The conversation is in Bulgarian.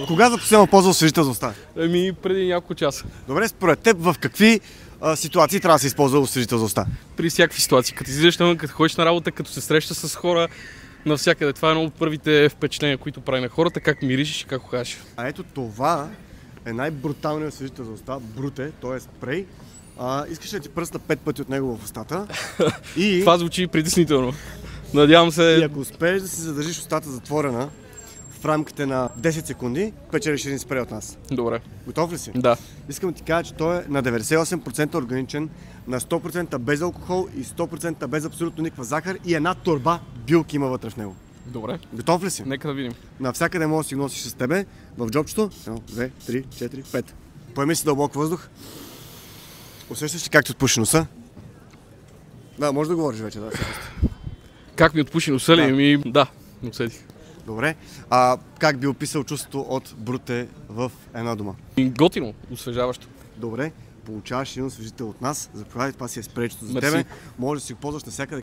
Кога за последно ползва освежител за уста? Преди няколко часа. Добре, според теб в какви ситуации трябва да се използва освежител за уста? При всякакви ситуации. Като излизаш навън, като ходиш на работа, като се срещаш с хора, навсякъде. Това е едно от първите впечатления, които прави на хората, как миришеш и как ухажеш. А ето това е най-бруталният освежител за уста, Бруте, т.е. спрей. Искаш да ти пръсна 5 пъти от него в устата. И Това звучи притеснително. Надявам и се... ако успееш да си задържиш устата затворена в рамките на 10 секунди, печелиш един спрей от нас. Добре. Готов ли си? Да. Искам да ти кажа, че той е на 98% органичен, на 100% без алкохол и 100% без абсолютно никаква захар и една торба билки има вътре в него. Добре. Готов ли си? Нека да видим. Навсякъде можеш да си носиш с тебе в джобчето. 1, 2, 3, 4, 5. Поеми си дълбок въздух. Усещаш ли как ти отпуши носа? Да, може да говориш вече, да. Как ми отпуши носа ли? Да, усетих. Добре. Как би описал чувството от Бруте в една дума? Готино, освежаващо. Добре. Получаваш един освежител от нас. Заповядай, това си е спречето за Мерси. тебе. Може да си го ползваш навсякъде.